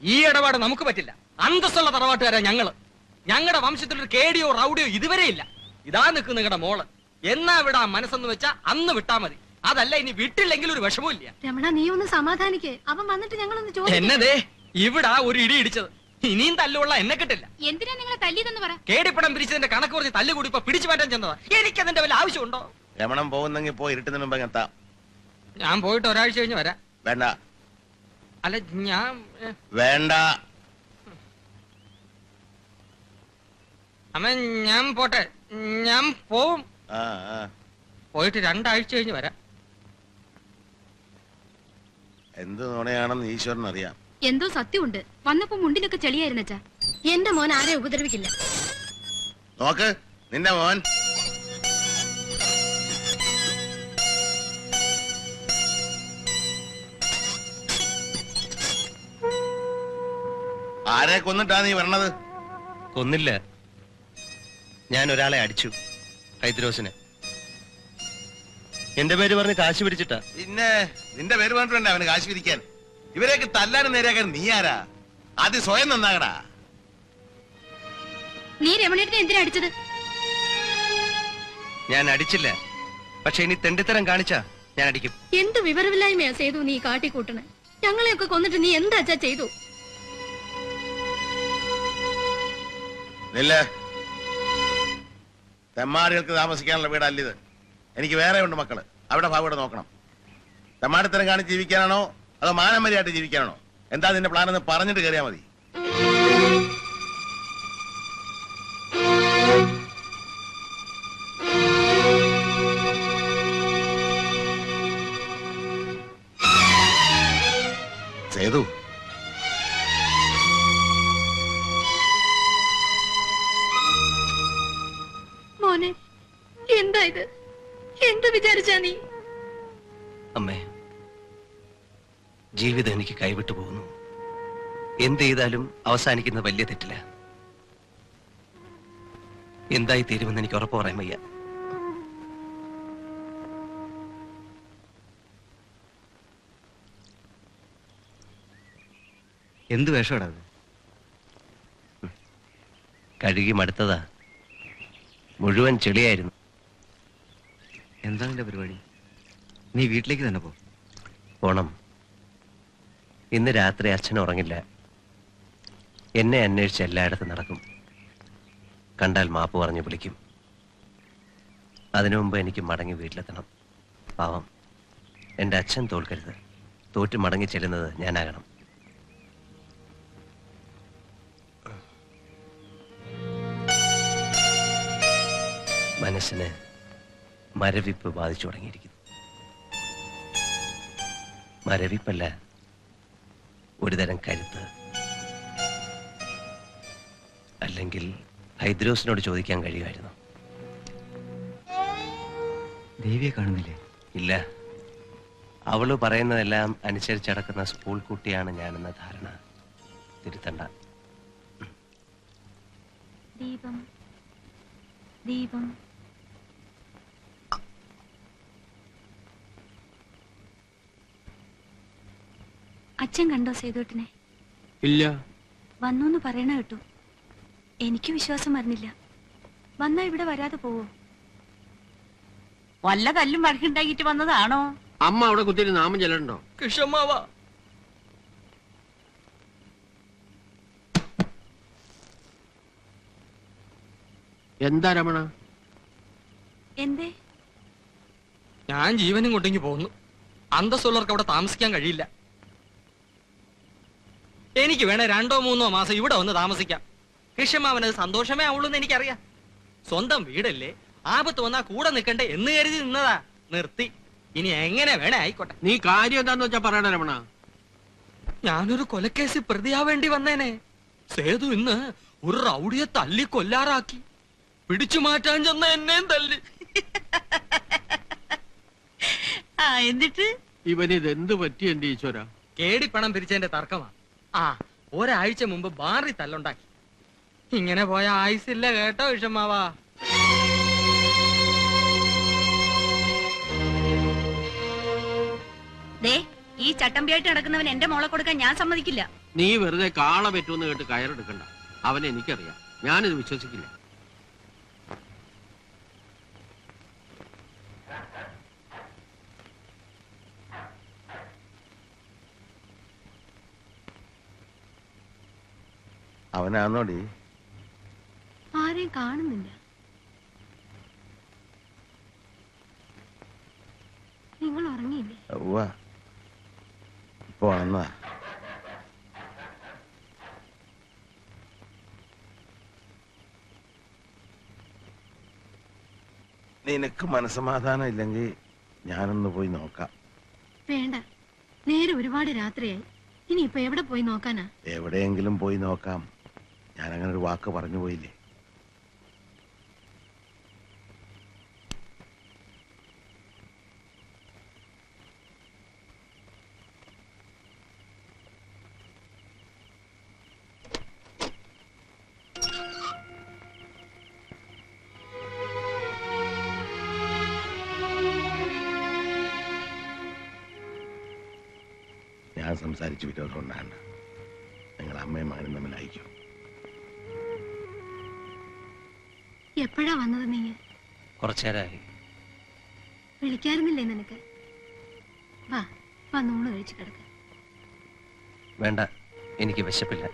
ഈ ഇടപാട് നമുക്ക് പറ്റില്ല. അന്തസ്സുള്ള തറവാട്ടുകാരാ ഞങ്ങള്. ഞങ്ങളുടെ വംശത്തിലൊരു കേടിയോ റൗഡിയോ ഇതുവരെ ഇല്ല. ഇതാ നിൽക്കും നിങ്ങളുടെ മോള്. എന്നാ വിടാ മനസ്സെന്ന് വെച്ചാ അന്ന് വിട്ടാ മതി. അതല്ല ഇനി വിട്ടില്ലെങ്കിൽ ഒരു വിഷമവും ഇല്ല. രമണ, നീ ഒന്ന് സമാധാനിക്കേ. അവൻ വന്നിട്ട് ഞങ്ങളൊന്ന് ചോദിക്കും. എന്നതേ ഇവിടാ ഒരു ഇടി ഇടിച്ചത്. ഇനിയും തല്ലുള്ള എന്നെ കിട്ടില്ല. എന്തിനാ നിങ്ങളെ തല്ലിയതെന്ന് പറ. കേടിപ്പടം പിരിച്ചതിന്റെ കണക്ക് പറഞ്ഞ് തല്ലുകൂടി ഇപ്പൊ പിടിച്ചു മാറ്റാൻ ചെന്നതാ. എനിക്കതിന്റെ വല്ല ആവശ്യമുണ്ടോ? രമണം പോകുന്നെങ്കിൽ പോയി ഇരുട്ടുന്നതിന് മുമ്പ് എത്താം. ഞാൻ പോയിട്ട് ഒരാഴ്ച കഴിഞ്ഞ് വരാം. വേണ്ട. അല്ല ഞാൻ വേണ്ട. അമ്മ ഞാൻ പോട്ടെ. ഞാൻ പോവും. പോയിട്ട് 2 ആഴ്ച കഴിഞ്ഞ് വരാം. എന്ത് നുണയാണെന്ന് ഈശ്വരൻ അറിയാം. എന്തോ സത്യമുണ്ട്. വന്നപ്പോ മുണ്ടിനൊക്കെ ചെളിയായിരുന്നച്ചാ. എന്റെ മോൻ ആരെ ഉപദ്രവിക്കില്ല. നോക്ക് നിന്റെ മോൻ. ആരെ കൊന്നിട്ടാ നീ വരണത്? കൊന്നില്ല, ഞാൻ ഒരാളെ അടിച്ചു, ഹൈദ്രോസിനെ. എന്റെ പേര് പറഞ്ഞ് കാശ് പിരിച്ചിട്ടാ. പിന്നെ നിന്റെ പേര് പറഞ്ഞിട്ടുണ്ട് അവന് കാശ് പിരിക്കാൻ. ഇവരെയൊക്കെ തല്ലാനും നേരെയാക്കാൻ നീ ആരാ? ആദ്യം സ്വയം നന്നാകടാ. നീ രമണേട്ടനെ എന്തിനാ അടിച്ചത്? ഞാൻ അടിച്ചില്ല, പക്ഷെ ഇനി തെണ്ടിത്തരം കാണിച്ചാ ഞാൻ അടിക്കും. എന്ത് വിവരമില്ലായ്മയാ ചെയ്തു നീ കാട്ടിക്കൂട്ടണ്. ഞങ്ങളെയൊക്കെ കൊന്നിട്ട് നീ എന്താ ചെയ്തു? തെമ്മാടികൾക്ക് താമസിക്കാനുള്ള വീടല്ലിത്. എനിക്ക് വേറെ ഉണ്ട് മക്കള്. അവിടെ ഭാഗം നോക്കണം. തെമ്മാടിത്തരം കാണിച്ച് ജീവിക്കാനാണോ അതോ മാനമര്യാദയായിട്ട് ജീവിക്കാനാണോ? എന്താ നിന്റെ പ്ലാൻ എന്ന് പറഞ്ഞിട്ട് കയറിയാ മതി. സേതു, മോനെ, എന്താ ഇത്? എന്ത് വിചാരിച്ചാ നീ? അമ്മേ, ജീവിതം എനിക്ക് കൈവിട്ടു പോകുന്നു. എന്ത് ചെയ്താലും അവസാനിക്കുന്ന വലിയ തെറ്റില്ല. എന്തായി തീരുമെന്ന് എനിക്ക് ഉറപ്പ് പറയാൻ വയ്യ. എന്ത് വേഷമാടാ? കഴുകി മടുത്തതാ. മുഴുവൻ ചെളിയായിരുന്നു. എന്താ നിന്റെ പരിപാടി? നീ വീട്ടിലേക്ക് തന്നെ പോണം. ഇന്ന് രാത്രി അച്ഛൻ ഉറങ്ങില്ല. എന്നെ അന്വേഷിച്ച് എല്ലായിടത്തും നടക്കും. കണ്ടാൽ മാപ്പ് പറഞ്ഞ് വിളിക്കും. അതിനു മുമ്പ് എനിക്ക് മടങ്ങി വീട്ടിലെത്തണം. പാവം എൻ്റെ അച്ഛൻ തോൽക്കരുത്. തോറ്റ് മടങ്ങി ചെല്ലുന്നത് ഞാനാകണം. മനസ്സിന് മരവിപ്പ് ബാധിച്ചു തുടങ്ങിയിരിക്കുന്നു. മരവിപ്പല്ല, ഒരുതരം കരുത്ത്. അല്ലെങ്കിൽ ഹൈദ്രോസിനോട് ചോദിക്കാൻ കഴിയുമായിരുന്നു. ദേവിയെ കാണുന്നില്ലേ? ഇല്ല, അവള് പറയുന്നതെല്ലാം അനുസരിച്ചടക്കുന്ന സ്കൂൾ കുട്ടിയാണ് ഞാനെന്ന ധാരണ തിരുത്തണ്ട. ദീപം ദീപം. അച്ഛൻ കണ്ടോ സേതുവേട്ടനെ? ഇല്ല. വന്നു പറയണ കേട്ടു. എനിക്ക് വിശ്വാസം വരുന്നില്ല. വന്നാ ഇവിടെ വരാതെ പോവോ? വല്ല തല്ലും വഴക്കുണ്ടാക്കിട്ട് വന്നതാണോ? അമ്മ അവിടെ കുത്തിരി നാമം ചെല്ലണ്ടോ? കൃഷ്ണമാവാ, എന്താ രമണ? എന്തേ? ഞാൻ ജീവനും കൊണ്ടെങ്കിൽ പോകുന്നു. അന്തസ്സുള്ളവർക്ക് അവിടെ താമസിക്കാൻ കഴിയില്ല. എനിക്ക് വേണേ 2-3 മാസം ഇവിടെ വന്ന് താമസിക്കാം. കൃഷ്ണമാവനത് സന്തോഷമേ ആവുള്ളൂ എന്ന് എനിക്കറിയാം. സ്വന്തം വീടല്ലേ, ആപത്ത് വന്നാ കൂടെ നിൽക്കണ്ടേ എന്ന് കരുതി നിന്നതാ. നിർത്തി. ഇനി എങ്ങനെ വേണേ ആയിക്കോട്ടെ. നീ കാര്യം എന്താന്ന് വെച്ചാ പറയണ രമണ. ഞാനൊരു കൊലക്കേസിൽ പ്രതിയാവേണ്ടി വന്നേനെ. സേതു ഇന്ന് ഒരു റൗഡിയെ തല്ലി കൊല്ലാറാക്കി. പിടിച്ചു മാറ്റാൻ ചെന്ന എന്നെയും തല്ലി. എന്നിട്ട് ഇവനിത് എന്ത് പറ്റി എന്റെ ഈശ്വര? കേടിപ്പണം പിരിച്ചതിന്റെ തർക്കമാ. ഒരാഴ്ച മുമ്പ് ബാറി തല്ലുണ്ടാക്കി. ഇങ്ങനെ പോയ ആയുസില്ല കേട്ടോ വിഷമാവാ. ദേ, ഈ ചട്ടമ്പിയായിട്ട് നടക്കുന്നവൻ എന്റെ മോളെ കൊടുക്കാൻ ഞാൻ സമ്മതിക്കില്ല. നീ വെറുതെ കാള പറ്റുമെന്ന് കേട്ട് കയറെടുക്കണ്ട. അവനെ എനിക്കറിയാം. ഞാനിത് വിശ്വസിക്കില്ല. അവനാന്നോടി? ആരെയും കാണുന്നില്ല. നിങ്ങൾ ഉറങ്ങിയില്ലേ? ഉവ്വ, ഇപ്പൊ വന്നതാ. നിനക്ക് മനസമാധാനം ഇല്ലെങ്കിൽ ഞാനൊന്ന് പോയി നോക്കാം. വേണ്ട, നേരെ ഒരുപാട് രാത്രിയായി. ഇനി ഇപ്പൊ എവിടെ പോയി നോക്കാനാ? എവിടെയെങ്കിലും പോയി നോക്കാം. ഞാനങ്ങനെ ഒരു വാക്ക് പറഞ്ഞു പോയില്ലേ. ഞാൻ സംസാരിച്ച് വിരോധം ഉണ്ടാകണ്ട. നിങ്ങൾ അമ്മയും മകനും തമ്മിൽ അയക്കും. എപ്പോഴാ വന്നത് നീ? കുറച്ചേരായി. വിളിക്കാറുന്നില്ലേ നിനക്ക്? വാ, വന്നൂണ് കഴിച്ചു കിടക്ക. വേണ്ട, എനിക്ക് വിശപ്പില്ല.